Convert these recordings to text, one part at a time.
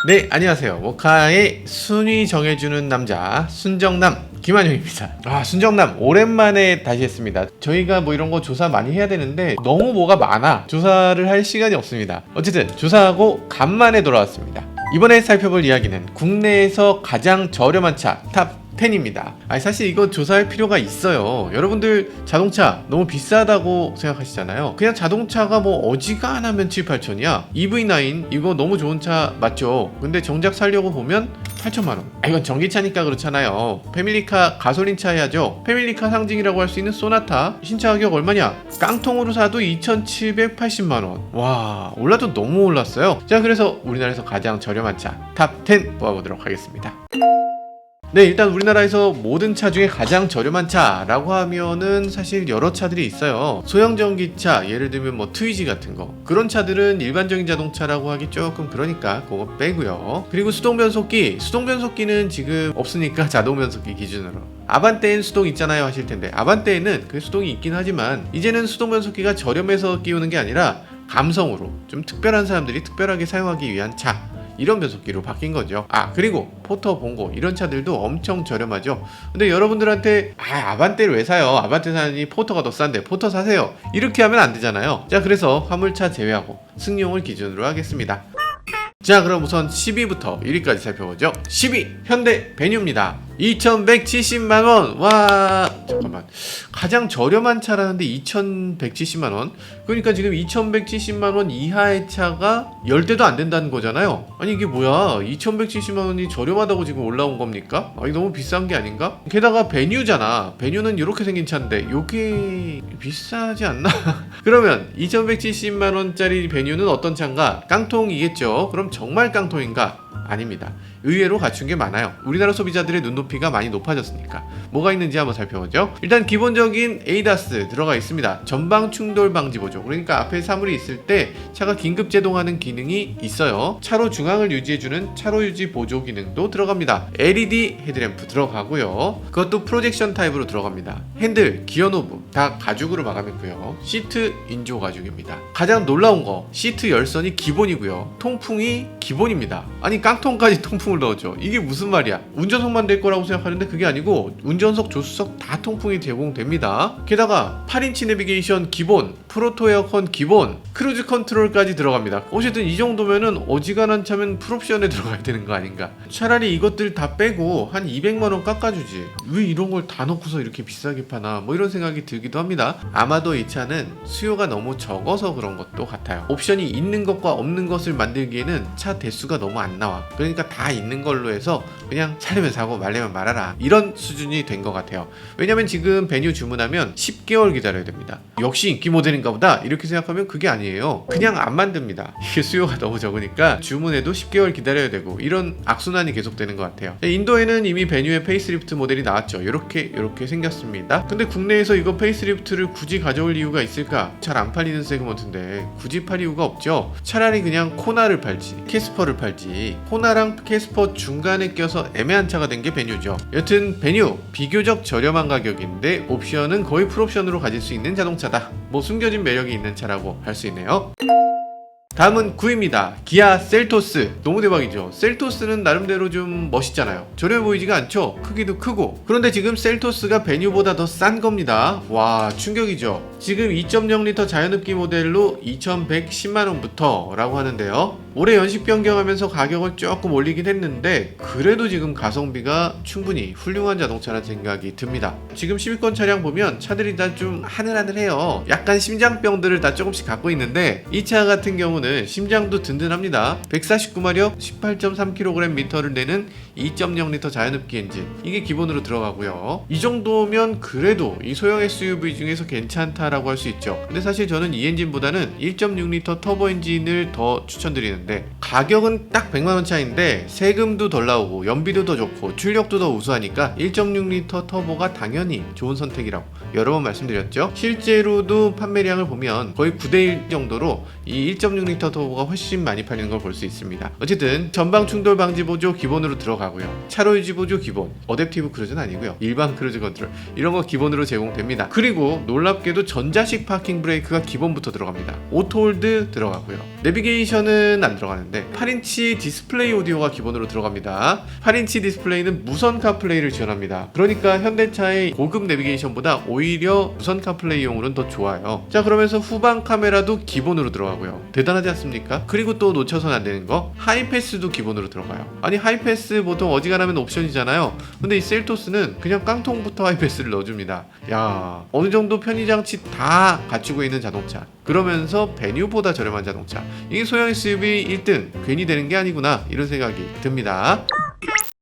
네, 안녕하세요. 모카의 순위 정해주는 남자 순정남 김한용입니다. 순정남 오랜만에 다시 했습니다. 저희가 뭐 이런 거 조사 많이 해야 되는데 너무 뭐가 많아 조사를 할 시간이 없습니다. 어쨌든 조사하고 간만에 돌아왔습니다. 이번에 살펴볼 이야기는 국내에서 가장 저렴한 차 탑 10입니다. 사실 이거 조사할 필요가 있어요. 여러분들 자동차 너무 비싸다고 생각하시잖아요. 그냥 자동차가 뭐 어지간하면 7, 8천이야. EV9 이거 너무 좋은 차 맞죠? 근데 정작 살려고 보면 8천만원. 이건 전기차니까 그렇잖아요. 패밀리카 가솔린차 해야죠. 패밀리카 상징이라고 할 수 있는 소나타 신차 가격 얼마냐? 깡통으로 사도 2,780만원. 와, 올라도 너무 올랐어요. 자, 그래서 우리나라에서 가장 저렴한 차 탑 10 뽑아보도록 하겠습니다. 네, 일단 우리나라에서 모든 차 중에 가장 저렴한 차라고 하면은 사실 여러 차들이 있어요. 소형 전기차, 예를 들면 뭐 트위지 같은 거, 그런 차들은 일반적인 자동차라고 하기 조금 그러니까 그거 빼고요. 그리고 수동 변속기는 지금 없으니까 자동 변속기 기준으로. 아반떼엔 수동 있잖아요 하실 텐데, 아반떼에는 그 수동이 있긴 하지만 이제는 수동 변속기가 저렴해서 끼우는 게 아니라 감성으로 좀 특별한 사람들이 특별하게 사용하기 위한 차, 이런 변속기로 바뀐 거죠. 그리고 포터, 봉고 이런 차들도 엄청 저렴하죠. 근데 여러분들한테 아반떼를 왜 사요? 아반떼 사니 포터가 더 싼데 포터 사세요, 이렇게 하면 안 되잖아요. 자, 그래서 화물차 제외하고 승용을 기준으로 하겠습니다. 자, 그럼 우선 10위부터 1위까지 살펴보죠. 10위 현대 베뉴입니다. 2,170만원. 와, 잠깐만, 가장 저렴한 차라는데 2,170만원? 그러니까 지금 2,170만원 이하의 차가 10대도 안 된다는 거잖아요. 아니 이게 뭐야, 2,170만원이 저렴하다고 지금 올라온 겁니까? 이거 너무 비싼 게 아닌가? 게다가 베뉴잖아. 베뉴는 이렇게 생긴 차인데 요게 비싸지 않나? 그러면 2,170만원짜리 베뉴는 어떤 차인가? 깡통이겠죠. 그럼 정말 깡통인가? 아닙니다. 의외로 갖춘 게 많아요. 우리나라 소비자들의 눈높이가 많이 높아졌으니까. 뭐가 있는지 한번 살펴보죠. 일단 기본적인 ADAS 들어가 있습니다. 전방 충돌 방지 보조. 그러니까 앞에 사물이 있을 때 차가 긴급 제동하는 기능이 있어요. 차로 중앙을 유지해주는 차로 유지 보조 기능도 들어갑니다. LED 헤드램프 들어가고요. 그것도 프로젝션 타입으로 들어갑니다. 핸들, 기어 노브 다 가죽으로 마감했고요. 시트 인조 가죽입니다. 가장 놀라운 거, 시트 열선이 기본이고요. 통풍이 기본입니다. 아니 깡통까지 통풍을 넣어줘. 이게 무슨 말이야? 운전석만 될 거라고 생각하는데 그게 아니고 운전석, 조수석 다 통풍이 제공됩니다. 게다가 8인치 내비게이션 기본, 프로토 에어컨 기본, 크루즈 컨트롤까지 들어갑니다. 어쨌든 이 정도면은 어지간한 차면 풀옵션에 들어가야 되는 거 아닌가? 차라리 이것들 다 빼고 한 200만원 깎아주지, 왜 이런 걸 다 넣고서 이렇게 비싸게 파나, 뭐 이런 생각이 들기도 합니다. 아마도 이 차는 수요가 너무 적어서 그런 것도 같아요. 옵션이 있는 것과 없는 것을 만들기에는 차 대수가 너무 안 나와. 그러니까 다 있는 걸로 해서 그냥 사려면 사고 말려면 말아라, 이런 수준이 된 것 같아요. 왜냐면 지금 베뉴 주문하면 10개월 기다려야 됩니다. 역시 인기 모델인가 보다 이렇게 생각하면 그게 아니에요. 그냥 안 만듭니다. 이게 수요가 너무 적으니까 주문해도 10개월 기다려야 되고, 이런 악순환이 계속되는 것 같아요. 인도에는 이미 베뉴의 페이스리프트 모델이 나왔죠. 이렇게 생겼습니다. 근데 국내에서 이거 페이스리프트를 굳이 가져올 이유가 있을까? 잘 안 팔리는 세그먼트인데 굳이 팔 이유가 없죠. 차라리 그냥 코나를 팔지, 캐스퍼를 팔지. 코나랑 캐스퍼 중간에 껴서 애매한 차가 된 게 베뉴죠. 여튼 베뉴 비교적 저렴한 가격인데 옵션은 거의 풀옵션으로 가질 수 있는 자동차다. 뭐 숨겨진 매력이 있는 차라고 할 수 있네요. 다음은 9위입니다. 기아 셀토스. 너무 대박이죠. 셀토스는 나름대로 좀 멋있잖아요. 저렴해 보이지가 않죠? 크기도 크고. 그런데 지금 셀토스가 베뉴보다 더 싼 겁니다. 와, 충격이죠. 지금 2.0L 자연흡기 모델로 2,110만원부터 라고 하는데요. 올해 연식 변경하면서 가격을 조금 올리긴 했는데 그래도 지금 가성비가 충분히 훌륭한 자동차라는 생각이 듭니다. 지금 10위권 차량 보면 차들이 다 좀 하늘하늘해요. 약간 심장병들을 다 조금씩 갖고 있는데 이 차 같은 경우는 심장도 든든합니다. 149마력 18.3kgm를 내는 2.0L 자연흡기 엔진, 이게 기본으로 들어가고요. 이 정도면 그래도 이 소형 SUV 중에서 괜찮다라고 할 수 있죠. 근데 사실 저는 이 엔진보다는 1.6L 터보 엔진을 더 추천드리는데, 가격은 딱 100만원 차이인데 세금도 덜 나오고 연비도 더 좋고 출력도 더 우수하니까 1.6L 터보가 당연히 좋은 선택이라고 여러 번 말씀드렸죠. 실제로도 판매량을 보면 거의 9대1 정도로 이 1.6L 터보가 훨씬 많이 팔리는 걸 볼 수 있습니다. 어쨌든 전방 충돌 방지 보조 기본으로 들어가고요. 차로 유지 보조 기본, 어댑티브 크루즈는 아니고요. 일반 크루즈 컨트롤 이런 거 기본으로 제공됩니다. 그리고 놀랍게도 전자식 파킹 브레이크가 기본부터 들어갑니다. 오토홀드 들어가고요. 내비게이션은 안 안 들어가는데 8인치 디스플레이 오디오가 기본으로 들어갑니다. 8인치 디스플레이는 무선 카플레이를 지원합니다. 그러니까 현대차의 고급 내비게이션보다 오히려 무선 카플레이용으로는 더 좋아요. 자, 그러면서 후방 카메라도 기본으로 들어가고요. 대단하지 않습니까? 그리고 또 놓쳐서는 안 되는 거, 하이패스도 기본으로 들어가요. 아니, 하이패스 보통 어지간하면 옵션이잖아요. 근데 이 셀토스는 그냥 깡통부터 하이패스를 넣어줍니다. 야, 어느 정도 편의장치 다 갖추고 있는 자동차, 그러면서 베뉴보다 저렴한 자동차, 이게 소형 SUV 1등 괜히 되는 게 아니구나, 이런 생각이 듭니다.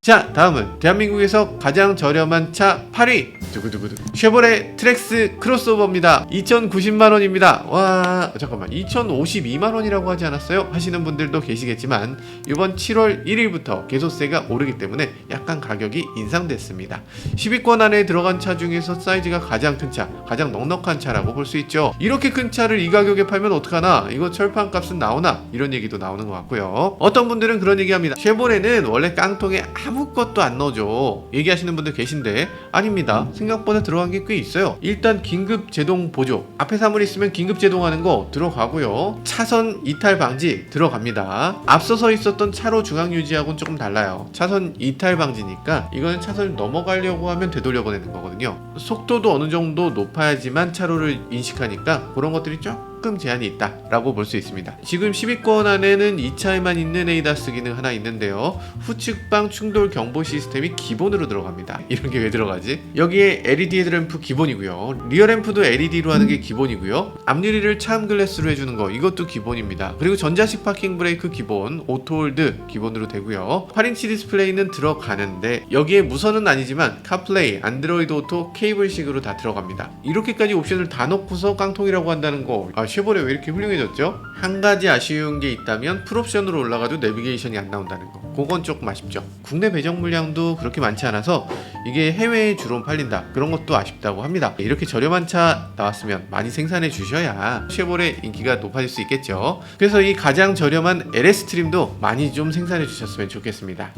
자, 다음은 대한민국에서 가장 저렴한 차 8위 두구두구두 쉐보레 트랙스 크로스오버입니다. 2,090만원입니다. 와, 잠깐만, 2,052만원이라고 하지 않았어요? 하시는 분들도 계시겠지만 이번 7월 1일부터 개소세가 오르기 때문에 약간 가격이 인상됐습니다. 10위권 안에 들어간 차 중에서 사이즈가 가장 큰 차, 가장 넉넉한 차라고 볼 수 있죠. 이렇게 큰 차를 이 가격에 팔면 어떡하나, 이거 철판 값은 나오나, 이런 얘기도 나오는 것 같고요. 어떤 분들은 그런 얘기합니다. 쉐보레는 원래 깡통에 아무것도 안 넣어줘, 얘기하시는 분들 계신데 아닙니다. 생각보다 들어간 게 꽤 있어요. 일단 긴급 제동 보조, 앞에 사물 있으면 긴급 제동하는 거 들어가고요. 차선 이탈 방지 들어갑니다. 앞서서 있었던 차로 중앙 유지하고는 조금 달라요. 차선 이탈 방지니까 이거는 차선을 넘어가려고 하면 되돌려 보내는 거거든요. 속도도 어느 정도 높아야지만 차로를 인식하니까 그런 것들이 조금 제한이 있다 라고 볼 수 있습니다. 지금 10위권 안에는 이 차에만 있는 ADAS 기능 하나 있는데요, 후측방 충돌 경보 시스템이 기본으로 들어갑니다. 이런 게 왜 들어가지? 여기에 LED 헤드램프 기본이고요, 리어램프도 LED로 하는 게 기본이고요, 앞유리를 차음 글래스로 해주는 거 이것도 기본입니다. 그리고 전자식 파킹 브레이크 기본, 오토홀드 기본으로 되고요. 8인치 디스플레이는 들어가는데 여기에 무선은 아니지만 카플레이, 안드로이드 오토, 케이블식으로 다 들어갑니다. 이렇게까지 옵션을 다 넣고서 깡통이라고 한다는 거, 쉐보레 왜 이렇게 훌륭해졌죠? 한 가지 아쉬운 게 있다면 풀옵션으로 올라가도 내비게이션이 안 나온다는 거, 그건 조금 아쉽죠. 국내 배정 물량도 그렇게 많지 않아서 이게 해외에 주로 팔린다, 그런 것도 아쉽다고 합니다. 이렇게 저렴한 차 나왔으면 많이 생산해 주셔야 쉐보레 인기가 높아질 수 있겠죠. 그래서 이 가장 저렴한 LS 트림도 많이 좀 생산해 주셨으면 좋겠습니다.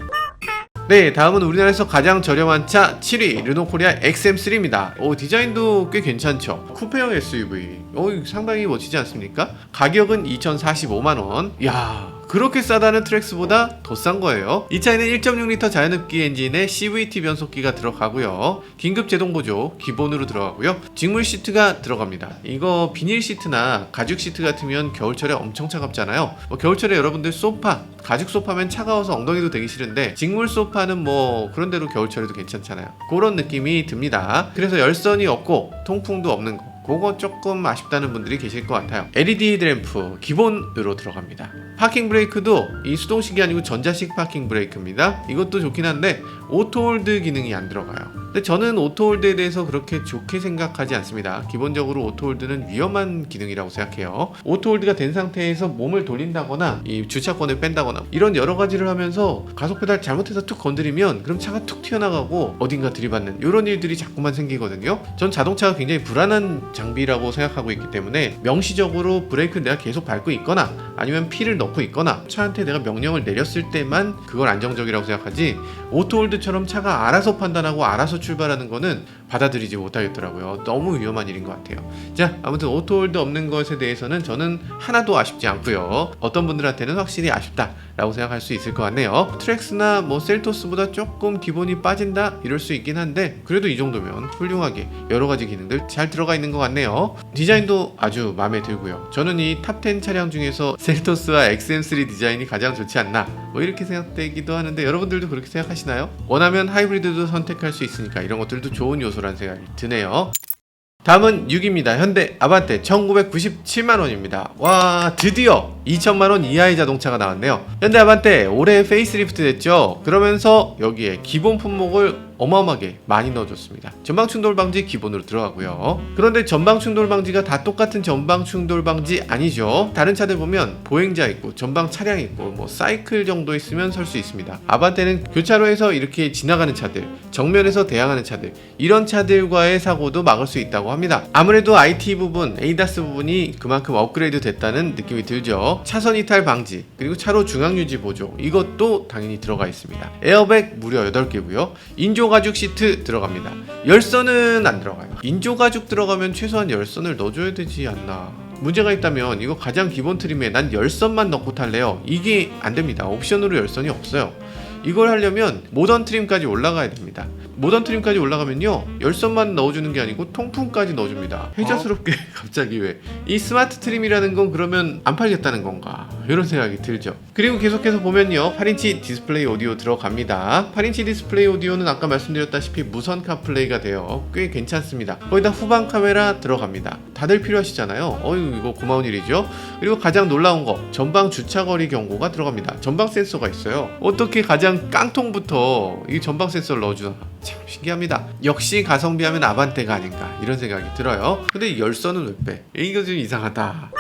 네, 다음은 우리나라에서 가장 저렴한 차 7위 르노코리아 XM3입니다. 디자인도 꽤 괜찮죠. 쿠페형 SUV, 상당히 멋지지 않습니까? 가격은 2,045만원. 야, 그렇게 싸다는 트랙스보다 더 싼 거예요. 이 차에는 1.6L 자연흡기 엔진에 CVT 변속기가 들어가고요, 긴급 제동 보조 기본으로 들어가고요, 직물 시트가 들어갑니다. 이거 비닐 시트나 가죽 시트 같으면 겨울철에 엄청 차갑잖아요. 겨울철에 여러분들 소파, 가죽 소파면 차가워서 엉덩이도 되기 싫은데 직물 소파는 그런대로 겨울철에도 괜찮잖아요. 그런 느낌이 듭니다. 그래서 열선이 없고 통풍도 없는 거, 그거 조금 아쉽다는 분들이 계실 것 같아요. LED 헤드램프 기본으로 들어갑니다. 파킹 브레이크도 이 수동식이 아니고 전자식 파킹 브레이크입니다. 이것도 좋긴 한데 오토홀드 기능이 안 들어가요. 근데 저는 오토홀드에 대해서 그렇게 좋게 생각하지 않습니다. 기본적으로 오토홀드는 위험한 기능이라고 생각해요. 오토홀드가 된 상태에서 몸을 돌린다거나 이 주차권을 뺀다거나 이런 여러 가지를 하면서 가속 페달 잘못해서 툭 건드리면 그럼 차가 툭 튀어나가고 어딘가 들이받는 이런 일들이 자꾸만 생기거든요. 전 자동차가 굉장히 불안한 장비라고 생각하고 있기 때문에 명시적으로 브레이크를 내가 계속 밟고 있거나 아니면 P를 넣고 있거나 차한테 내가 명령을 내렸을 때만 그걸 안정적이라고 생각하지, 오토홀드처럼 차가 알아서 판단하고 알아서 출발하는 거는 받아들이지 못하겠더라고요. 너무 위험한 일인 것 같아요. 자, 아무튼 오토홀드 없는 것에 대해서는 저는 하나도 아쉽지 않고요, 어떤 분들한테는 확실히 아쉽다라고 생각할 수 있을 것 같네요. 트랙스나 셀토스보다 조금 기본이 빠진다 이럴 수 있긴 한데 그래도 이 정도면 훌륭하게 여러 가지 기능들 잘 들어가 있는 것 같네요. 디자인도 아주 마음에 들고요. 저는 이 탑10 차량 중에서 셀토스와 XM3 디자인이 가장 좋지 않나 이렇게 생각되기도 하는데 여러분들도 그렇게 생각하시나요? 원하면 하이브리드도 선택할 수 있으니까 이런 것들도 좋은 요소라는 생각이 드네요. 다음은 6위입니다. 현대 아반떼 1997만원입니다. 와, 드디어 2천만원 이하의 자동차가 나왔네요. 현대 아반떼 올해 페이스리프트 됐죠. 그러면서 여기에 기본 품목을 어마어마하게 많이 넣어줬습니다. 전방 충돌 방지 기본으로 들어가고요. 그런데 전방 충돌 방지가 다 똑같은 전방 충돌 방지 아니죠. 다른 차들 보면 보행자 있고 전방 차량 있고 사이클 정도 있으면 설 수 있습니다. 아반떼는 교차로에서 이렇게 지나가는 차들, 정면에서 대항하는 차들, 이런 차들과의 사고도 막을 수 있다고 합니다. 아무래도 IT 부분, ADAS 부분이 그만큼 업그레이드 됐다는 느낌이 들죠. 차선 이탈 방지, 그리고 차로 중앙 유지 보조, 이것도 당연히 들어가 있습니다. 에어백 무려 8개고요. 인조 가죽 시트 들어갑니다. 열선은 안 들어가요. 인조 가죽 들어가면 최소한 열선을 넣어줘야 되지 않나, 문제가 있다면 이거 가장 기본 트림에 난 열선만 넣고 탈래요, 이게 안됩니다. 옵션으로 열선이 없어요. 이걸 하려면 모던 트림까지 올라가야 됩니다. 모던 트림까지 올라가면요, 열선만 넣어주는 게 아니고 통풍까지 넣어줍니다. 회자스럽게 갑자기 왜 이 스마트 트림이라는 건 그러면 안 팔겠다는 건가, 이런 생각이 들죠. 그리고 계속해서 보면요, 8인치 디스플레이 오디오 들어갑니다. 8인치 디스플레이 오디오는 아까 말씀드렸다시피 무선 카플레이가 돼요. 꽤 괜찮습니다. 거기다 후방 카메라 들어갑니다. 다들 필요하시잖아요. 어휴, 이거 고마운 일이죠. 그리고 가장 놀라운 거, 전방 주차거리 경고가 들어갑니다. 전방 센서가 있어요. 어떻게 가장 깡통부터 이 전방 센서를 넣어주나, 참 신기합니다. 역시 가성비 하면 아반떼가 아닌가, 이런 생각이 들어요. 근데 열선은 왜 빼? 이거 좀 이상하다.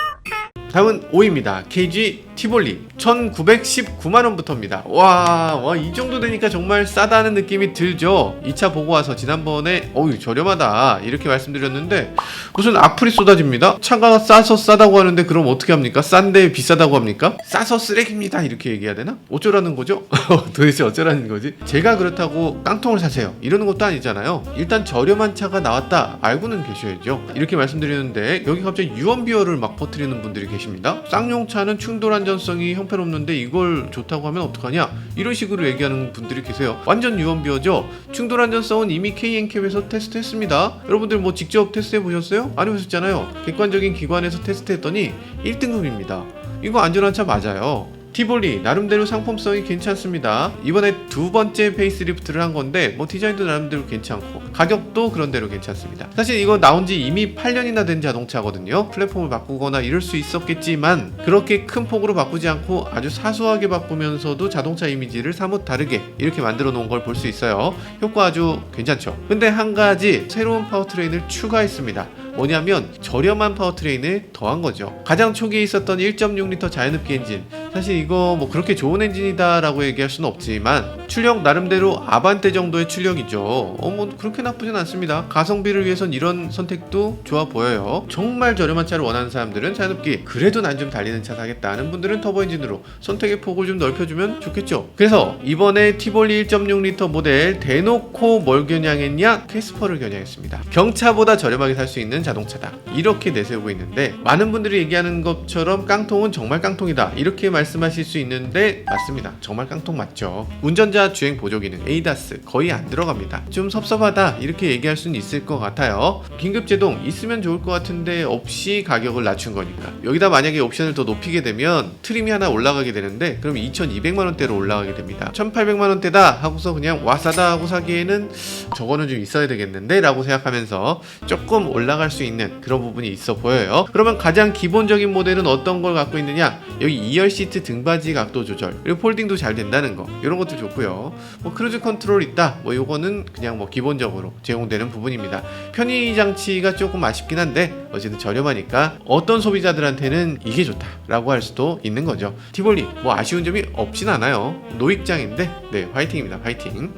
다음은 5위입니다. KG 티볼리 1919만원부터입니다. 와, 이 정도 되니까 정말 싸다는 느낌이 들죠. 2차 보고 와서 지난번에 어우 저렴하다 이렇게 말씀드렸는데 무슨 악플이 쏟아집니다. 차가 싸서 싸다고 하는데 그럼 어떻게 합니까? 싼데 비싸다고 합니까? 싸서 쓰레기입니다 이렇게 얘기해야 되나? 어쩌라는 거죠? 도대체 어쩌라는 거지? 제가 그렇다고 깡통을 사세요 이러는 것도 아니잖아요. 일단 저렴한 차가 나왔다 알고는 계셔야죠. 이렇게 말씀드리는데 여기 갑자기 유언비어를 막 퍼뜨리는 분들이 계십니다. 쌍용차는 충돌 안전성이 형편없는데 이걸 좋다고 하면 어떡하냐, 이런 식으로 얘기하는 분들이 계세요. 완전 유언비어죠. 충돌 안전성은 이미 KNCAP에서 테스트했습니다. 여러분들 뭐 직접 테스트해 보셨어요? 안 해보셨잖아요. 객관적인 기관에서 테스트했더니 1등급입니다. 이거 안전한 차 맞아요. 티볼리 나름대로 상품성이 괜찮습니다. 이번에 두 번째 페이스리프트를 한 건데 뭐 디자인도 나름대로 괜찮고 가격도 그런대로 괜찮습니다. 사실 이거 나온 지 이미 8년이나 된 자동차거든요. 플랫폼을 바꾸거나 이럴 수 있었겠지만 그렇게 큰 폭으로 바꾸지 않고 아주 사소하게 바꾸면서도 자동차 이미지를 사뭇 다르게 이렇게 만들어 놓은 걸 볼 수 있어요. 효과 아주 괜찮죠. 근데 한 가지 새로운 파워트레인을 추가했습니다. 뭐냐면 저렴한 파워트레인을 더한 거죠. 가장 초기에 있었던 1.6L 자연흡기 엔진, 사실 이거 뭐 그렇게 좋은 엔진이다 라고 얘기할 수는 없지만 출력 나름대로 아반떼 정도의 출력이죠. 뭐 그렇게 나쁘진 않습니다. 가성비를 위해선 이런 선택도 좋아 보여요. 정말 저렴한 차를 원하는 사람들은 자연흡기, 그래도 난 좀 달리는 차 사겠다는 분들은 터보 엔진으로 선택의 폭을 좀 넓혀주면 좋겠죠. 그래서 이번에 티볼리 1.6L 모델 대놓고 뭘 겨냥했냐? 캐스퍼를 겨냥했습니다. 경차보다 저렴하게 살 수 있는 자동차다 이렇게 내세우고 있는데, 많은 분들이 얘기하는 것처럼 깡통은 정말 깡통이다 이렇게 말씀하실 수 있는데 맞습니다. 정말 깡통 맞죠. 운전자 주행 보조 기능 에이다스 거의 안 들어갑니다. 좀 섭섭하다 이렇게 얘기할 수는 있을 것 같아요. 긴급 제동 있으면 좋을 것 같은데 없이 가격을 낮춘 거니까. 여기다 만약에 옵션을 더 높이게 되면 트림이 하나 올라가게 되는데 그럼 2200만원대로 올라가게 됩니다. 1800만원대다 하고서 그냥 와 싸다 하고 사기에는 저거는 좀 있어야 되겠는데 라고 생각하면서 조금 올라갈 수 있는 그런 부분이 있어 보여요. 그러면 가장 기본적인 모델은 어떤 걸 갖고 있느냐, 여기 2열 시트 등받이 각도 조절 그리고 폴딩도 잘 된다는 거, 이런 것도 좋고요. 뭐 크루즈 컨트롤 있다, 뭐 요거는 그냥 뭐 기본적으로 제공되는 부분입니다. 편의 장치가 조금 아쉽긴 한데 어쨌든 저렴하니까 어떤 소비자들한테는 이게 좋다 라고 할 수도 있는 거죠. 티볼리 뭐 아쉬운 점이 없진 않아요. 노익장인데 네, 화이팅입니다. 화이팅.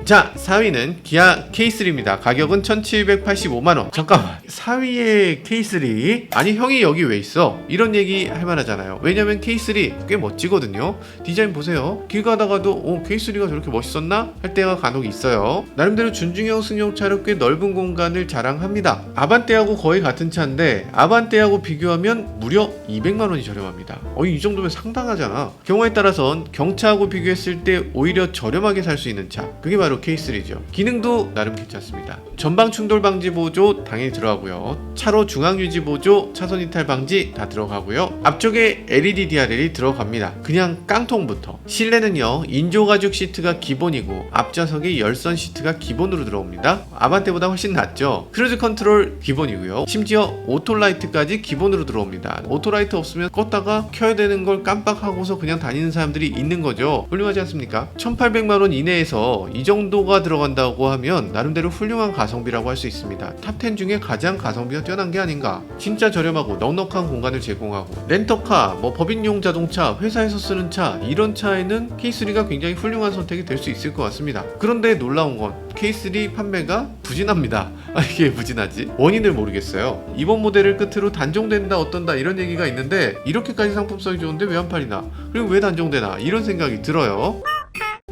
자, 4위는 기아 K3입니다. 가격은 1785만원. 잠깐만, 4위에 K3? 아니 형이 여기 왜 있어? 이런 얘기 할 만하잖아요. 왜냐면 K3 꽤 멋지거든요. 디자인 보세요. 길 가다가도 K3가 저렇게 멋있었나? 할 때가 간혹 있어요. 나름대로 준중형 승용차로 꽤 넓은 공간을 자랑합니다. 아반떼하고 거의 같은 차인데 아반떼하고 비교하면 무려 200만원이 저렴합니다. 이 정도면 상당하잖아. 경우에 따라선 경차하고 비교했을 때 오히려 저렴하게 살 수 있는 차, 그게 바로 K3죠. 기능도 나름 괜찮습니다. 전방 충돌 방지 보조 당연히 들어가고요. 차로 중앙 유지 보조, 차선 이탈 방지 다 들어가고요. 앞쪽에 LED DRL이 들어갑니다. 그냥 깡통부터. 실내는요, 인조 가죽 시트가 기본이고 앞좌석에 열선 시트가 기본으로 들어옵니다. 아반떼보다 훨씬 낫죠. 크루즈 컨트롤 기본이고요. 심지어 오토라이트까지 기본으로 들어옵니다. 오토라이트 없으면 껐다가 켜야 되는 걸 깜빡하고서 그냥 다니는 사람들이 있는 거죠. 훌륭하지 않습니까? 1800만원 이내에서 이 정도가 들어간다고 하면 나름대로 훌륭한 가성비라고 할 수 있습니다. 탑10 중에 가장 가성비가 뛰어난 게 아닌가. 진짜 저렴하고 넉넉한 공간을 제공하고 렌터카, 뭐 법인용 자동차, 회사에서 쓰는 차, 이런 차에는 K3가 굉장히 훌륭한 선택이 될 수 있을 것 같습니다. 그런데 놀라운 건 K3 판매가 부진합니다. 이게 부진하지? 원인을 모르겠어요. 이번 모델을 끝으로 단종된다 어떤다 이런 얘기가 있는데 이렇게까지 상품성이 좋은데 왜 안 팔리나? 그리고 왜 단종되나? 이런 생각이 들어요.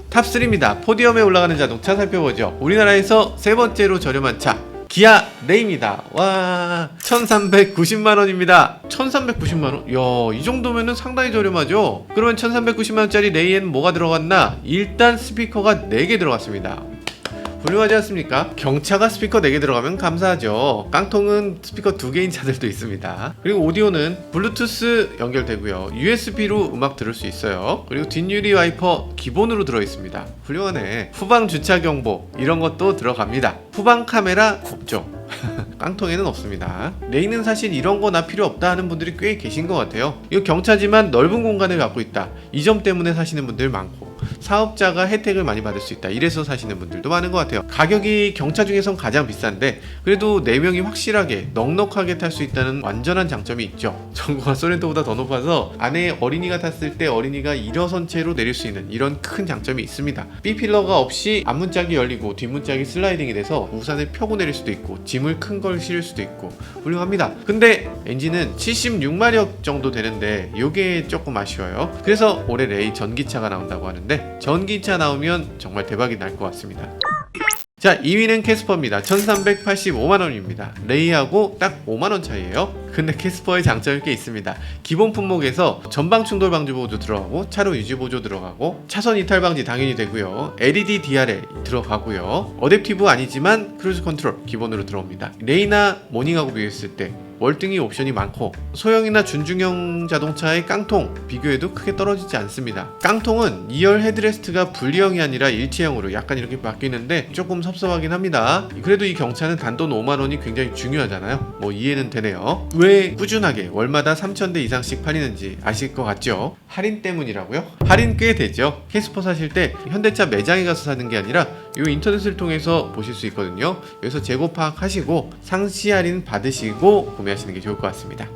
탑3입니다. 포디엄에 올라가는 자동차 살펴보죠. 우리나라에서 세 번째로 저렴한 차, 기아 레이입니다. 와, 1390만원입니다. 1390만원? 이야, 이 정도면은 상당히 저렴하죠? 그러면 1390만원짜리 레이에는 뭐가 들어갔나? 일단 스피커가 4개 들어갔습니다. 훌륭하지 않습니까? 경차가 스피커 4개 들어가면 감사하죠. 깡통은 스피커 2개인 차들도 있습니다. 그리고 오디오는 블루투스 연결되고요, USB로 음악 들을 수 있어요. 그리고 뒷유리 와이퍼 기본으로 들어있습니다. 훌륭하네. 후방 주차 경보 이런 것도 들어갑니다. 후방 카메라 없죠. 깡통에는 없습니다. 레이는 사실 이런 거 나 필요 없다 하는 분들이 꽤 계신 것 같아요. 이거 경차지만 넓은 공간을 갖고 있다, 이 점 때문에 사시는 분들 많고, 사업자가 혜택을 많이 받을 수 있다, 이래서 사시는 분들도 많은 것 같아요. 가격이 경차 중에선 가장 비싼데 그래도 4명이 확실하게 넉넉하게 탈 수 있다는 완전한 장점이 있죠. 전고가 소렌토보다 더 높아서 안에 어린이가 탔을 때 어린이가 일어선 채로 내릴 수 있는 이런 큰 장점이 있습니다. B필러가 없이 앞문짝이 열리고 뒷문짝이 슬라이딩이 돼서 우산을 펴고 내릴 수도 있고 짐을 큰 걸 실을 수도 있고 훌륭합니다. 근데 엔진은 76마력 정도 되는데 이게 조금 아쉬워요. 그래서 올해 레이 전기차가 나온다고 하는데 전기차 나오면 정말 대박이 날 것 같습니다. 자, 2위는 캐스퍼입니다. 1385만원입니다. 레이하고 딱 5만원 차이에요. 근데 캐스퍼의 장점이 꽤 있습니다. 기본 품목에서 전방 충돌 방지 보조 들어가고, 차로 유지 보조 들어가고, 차선 이탈 방지 당연히 되고요, LED DRL 들어가고요, 어댑티브 아니지만 크루즈 컨트롤 기본으로 들어옵니다. 레이나 모닝하고 비교했을 때 월등히 옵션이 많고, 소형이나 준중형 자동차의 깡통 비교해도 크게 떨어지지 않습니다. 깡통은 2열 헤드레스트가 분리형이 아니라 일체형으로 약간 이렇게 바뀌는데 조금 섭섭하긴 합니다. 그래도 이 경차는 단돈 5만원이 굉장히 중요하잖아요. 뭐 이해는 되네요. 왜 꾸준하게 월마다 3,000대 이상씩 팔리는지 아실 것 같죠? 할인 때문이라고요? 할인 꽤 되죠. 캐스퍼 사실 때 현대차 매장에 가서 사는 게 아니라 이 인터넷을 통해서 보실 수 있거든요. 여기서 재고 파악하시고 상시 할인 받으시고 구매하시는 게 좋을 것 같습니다.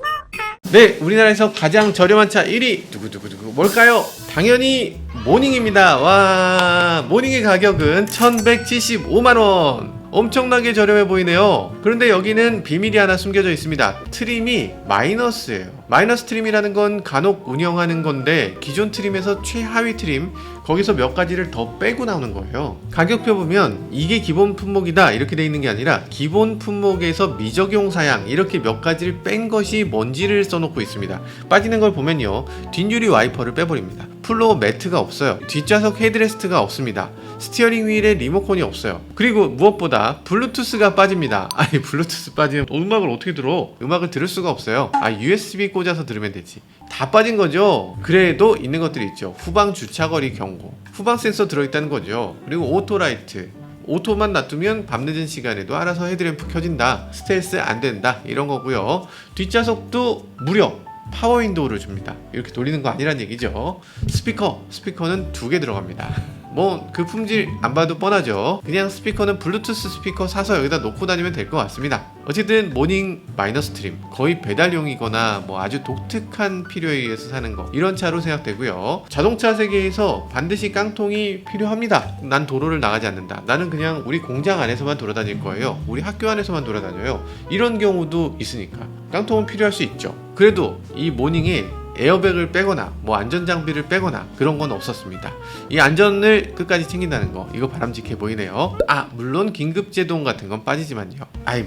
네, 우리나라에서 가장 저렴한 차 1위 두구두구두구 뭘까요? 당연히 모닝입니다. 와, 모닝의 가격은 1175만원. 엄청나게 저렴해 보이네요. 그런데 여기는 비밀이 하나 숨겨져 있습니다. 트림이 마이너스예요. 마이너스 트림이라는 건 간혹 운영하는 건데 기존 트림에서 최하위 트림, 거기서 몇 가지를 더 빼고 나오는 거예요. 가격표 보면 이게 기본 품목이다 이렇게 돼 있는 게 아니라 기본 품목에서 미적용 사양 이렇게 몇 가지를 뺀 것이 뭔지를 써놓고 있습니다. 빠지는 걸 보면요, 뒷유리 와이퍼를 빼버립니다. 플로어 매트가 없어요. 뒷좌석 헤드레스트가 없습니다. 스티어링 휠에 리모컨이 없어요. 그리고 무엇보다 블루투스가 빠집니다. 아니, 블루투스 빠지면 음악을 어떻게 들어? 음악을 들을 수가 없어요. USB 꽂아서 들으면 되지. 다 빠진 거죠. 그래도 있는 것들이 있죠. 후방 주차거리 경고, 후방 센서 들어있다는 거죠. 그리고 오토라이트, 오토만 놔두면 밤늦은 시간에도 알아서 헤드램프 켜진다, 스텔스 안 된다, 이런 거고요. 뒷좌석도 무려 파워 윈도우를 줍니다. 이렇게 돌리는 거 아니란 얘기죠. 스피커는 2개 들어갑니다. 뭐 그 품질 안 봐도 뻔하죠. 그냥 스피커는 블루투스 스피커 사서 여기다 놓고 다니면 될 것 같습니다. 어쨌든 모닝 마이너스 트림, 거의 배달용이거나 뭐 아주 독특한 필요에 의해서 사는 거, 이런 차로 생각되고요. 자동차 세계에서 반드시 깡통이 필요합니다. 난 도로를 나가지 않는다, 나는 그냥 우리 공장 안에서만 돌아다닐 거예요, 우리 학교 안에서만 돌아다녀요, 이런 경우도 있으니까 깡통은 필요할 수 있죠. 그래도 이 모닝에 에어백을 빼거나 뭐 안전장비를 빼거나 그런 건 없었습니다. 이 안전을 끝까지 챙긴다는 거, 이거 바람직해 보이네요. 물론 긴급제동 같은 건 빠지지만요.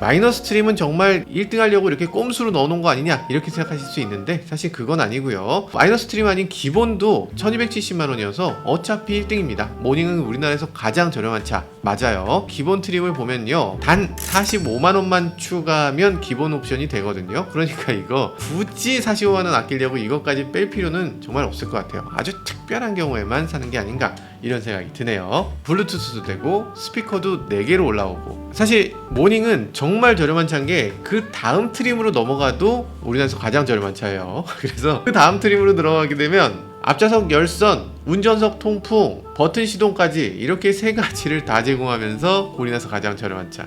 마이너스 트림은 정말 1등 하려고 이렇게 꼼수로 넣어놓은 거 아니냐 이렇게 생각하실 수 있는데 사실 그건 아니고요. 마이너스 트림 아닌 기본도 1270만원이어서 어차피 1등입니다. 모닝은 우리나라에서 가장 저렴한 차 맞아요. 기본 트림을 보면요, 단 45만원만 추가하면 기본 옵션이 되거든요. 그러니까 이거 굳이 45만원 아끼려고 이것까지 뺄 필요는 정말 없을 것 같아요. 아주 특별한 경우에만 사는 게 아닌가 이런 생각이 드네요. 블루투스도 되고 스피커도 4개로 올라오고, 사실 모닝은 정말 저렴한 차인 게 그 다음 트림으로 넘어가도 우리나라에서 가장 저렴한 차예요. 그래서 그 다음 트림으로 들어가게 되면 앞좌석 열선, 운전석 통풍, 버튼 시동까지 이렇게 3가지를 다 제공하면서 우리나라에서 가장 저렴한 차.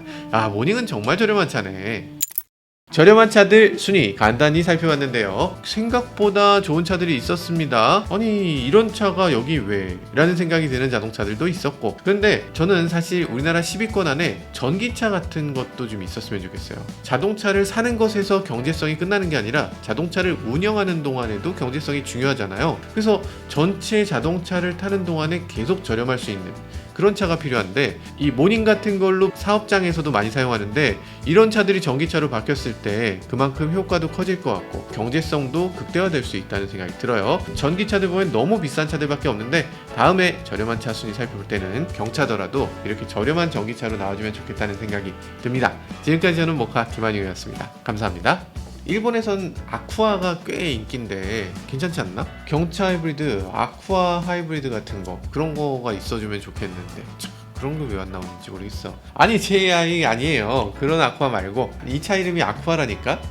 모닝은 정말 저렴한 차네. 저렴한 차들 순위 간단히 살펴봤는데요, 생각보다 좋은 차들이 있었습니다. 아니, 이런 차가 여기 왜? 라는 생각이 드는 자동차들도 있었고, 그런데 저는 사실 우리나라 10위권 안에 전기차 같은 것도 좀 있었으면 좋겠어요. 자동차를 사는 것에서 경제성이 끝나는 게 아니라 자동차를 운영하는 동안에도 경제성이 중요하잖아요. 그래서 전체 자동차를 타는 동안에 계속 저렴할 수 있는 그런 차가 필요한데 이 모닝 같은 걸로 사업장에서도 많이 사용하는데 이런 차들이 전기차로 바뀌었을 때 그만큼 효과도 커질 것 같고 경제성도 극대화될 수 있다는 생각이 들어요. 전기차들 보면 너무 비싼 차들밖에 없는데 다음에 저렴한 차 순위 살펴볼 때는 경차더라도 이렇게 저렴한 전기차로 나와주면 좋겠다는 생각이 듭니다. 지금까지 저는 모카 김한용이었습니다. 감사합니다. 일본에선 아쿠아가 꽤 인기인데 괜찮지 않나? 경차 하이브리드, 아쿠아 하이브리드 같은 거 그런 거가 있어주면 좋겠는데 참, 그런 거 왜 안 나오는지 모르겠어. 아니 제 아이 아니에요. 그런 아쿠아 말고 이 차 이름이 아쿠아라니까.